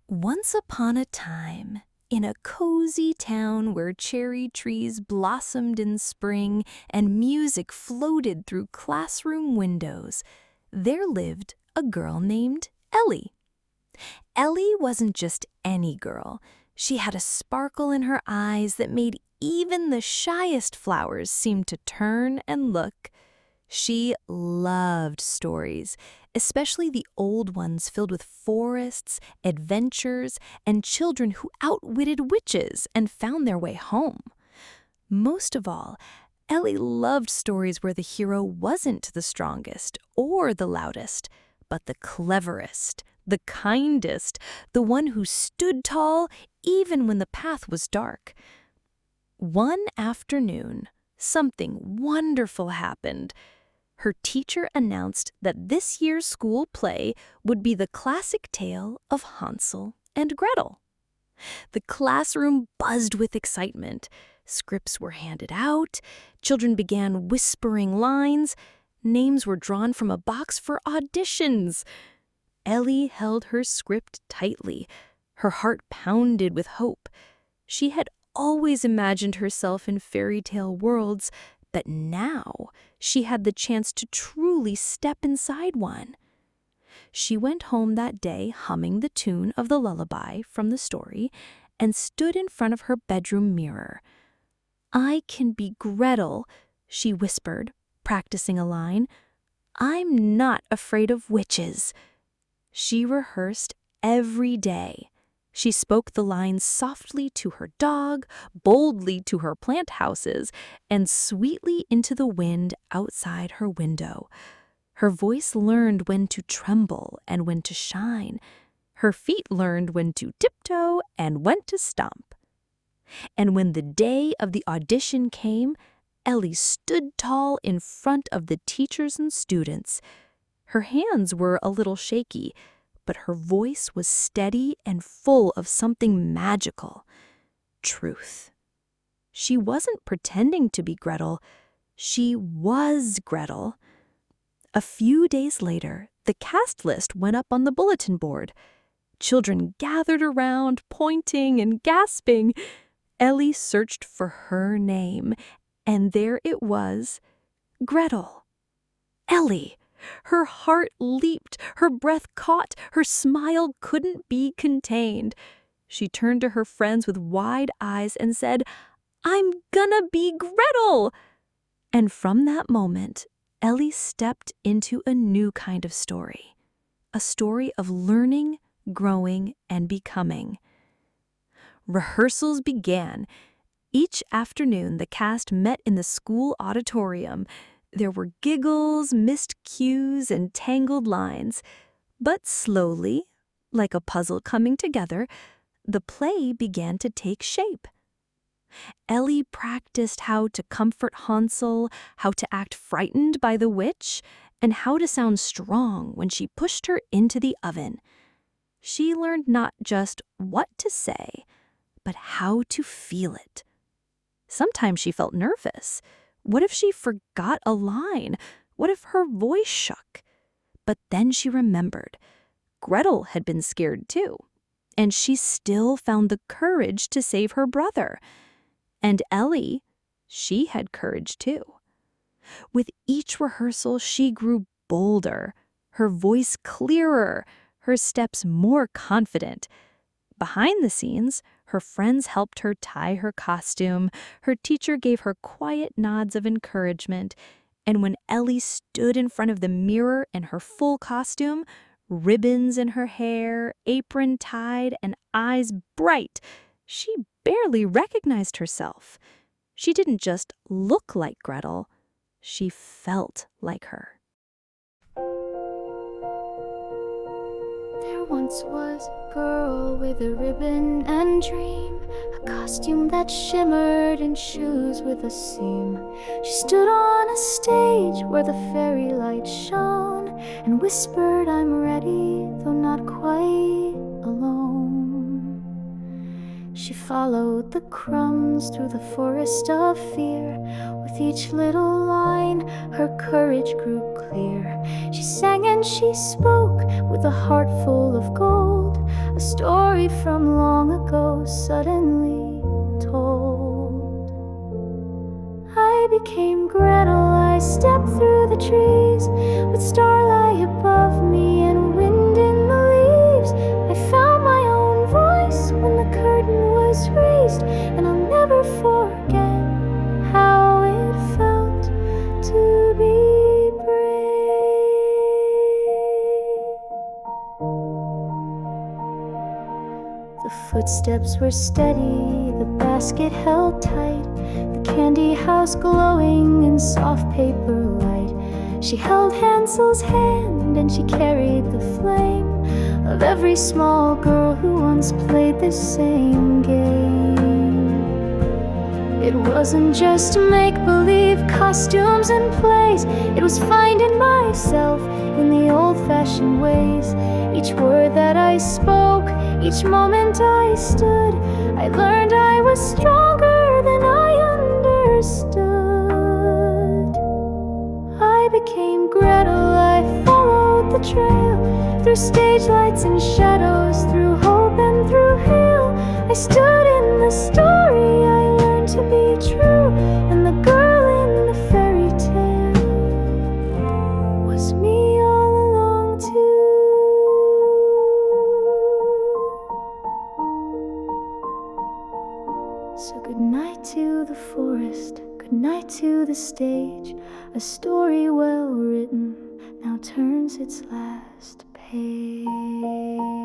Once upon a time, in a cozy town where cherry trees blossomed in spring and music floated through classroom windows, there lived a girl named Ellie. Ellie wasn't just any girl. She had a sparkle in her eyes that made even the shyest flowers seem to turn and look. She loved stories, especially the old ones filled with forests, adventures, and children who outwitted witches and found their way home. Most of all, Ellie loved stories where the hero wasn't the strongest or the loudest, but the cleverest, the kindest, the one who stood tall even when the path was dark. One afternoon, something wonderful happened. Her teacher announced that this year's school play would be the classic tale of Hansel and Gretel. The classroom buzzed with excitement. Scripts were handed out, children began whispering lines, names were drawn from a box for auditions. Ellie held her script tightly. Her heart pounded with hope. She had always imagined herself in fairy tale worlds, but now she had the chance to truly step inside one. She went home that day humming the tune of the lullaby from the story and stood in front of her bedroom mirror. "I can be Gretel," she whispered, practicing a line. "I'm not afraid of witches." She rehearsed every day. She spoke the lines softly to her dog, boldly to her plant houses, and sweetly into the wind outside her window. Her voice learned when to tremble and when to shine. Her feet learned when to tiptoe and when to stomp. And when the day of the audition came, Ellie stood tall in front of the teachers and students. Her hands were a little shaky, but her voice was steady and full of something magical. Truth. She wasn't pretending to be Gretel. She was Gretel. A few days later, the cast list went up on the bulletin board. Children gathered around, pointing and gasping. Ellie searched for her name, and there it was, Gretel. Ellie. Her heart leaped, her breath caught, her smile couldn't be contained. She turned to her friends with wide eyes and said, "I'm gonna be Gretel!" And from that moment, Ellie stepped into a new kind of story. A story of learning, growing, and becoming. Rehearsals began. Each afternoon, the cast met in the school auditorium. There were giggles, missed cues, and tangled lines. But slowly, like a puzzle coming together, the play began to take shape. Ellie practiced how to comfort Hansel, how to act frightened by the witch, and how to sound strong when she pushed her into the oven. She learned not just what to say, but how to feel it. Sometimes she felt nervous. What if she forgot a line? What if her voice shook? But then she remembered. Gretel had been scared too, and she still found the courage to save her brother. And Ellie, she had courage too. With each rehearsal, she grew bolder, her voice clearer, her steps more confident. Behind the scenes, her friends helped her tie her costume, her teacher gave her quiet nods of encouragement, and when Ellie stood in front of the mirror in her full costume, ribbons in her hair, apron tied, and eyes bright, she barely recognized herself. She didn't just look like Gretel, she felt like her. There once was a girl with a ribbon and dream, a costume that shimmered and shoes with a seam. She stood on a stage where the fairy light shone and whispered, "I'm ready, though not quite alone." She followed the crumbs through the forest of fear. With each little line, her courage grew clear. She sang and she spoke with a heart full of gold. a story from long ago suddenly told. I became Gretel, I stepped through the trees, with starlight above me and wind in the leaves. I found my own voice when the curtain was raised, and I'll never forget how it felt to be brave. The footsteps were steady, the basket held tight, the candy house glowing in soft paper light. She held Hansel's hand and she carried the flame of every small girl who once played this same game. It wasn't just make-believe costumes and plays, it was finding myself in the old-fashioned ways. Each word that I spoke, each moment I stood, I learned I was stronger than I understood. I became Gretel, I followed the trail, through stage lights and shadows, through hope and through hail. I stood in the story, I learned to be true, and the girl in the fairy tale was me all along too. So good night to the forest, good night to the stage. A story well written now turns its last page.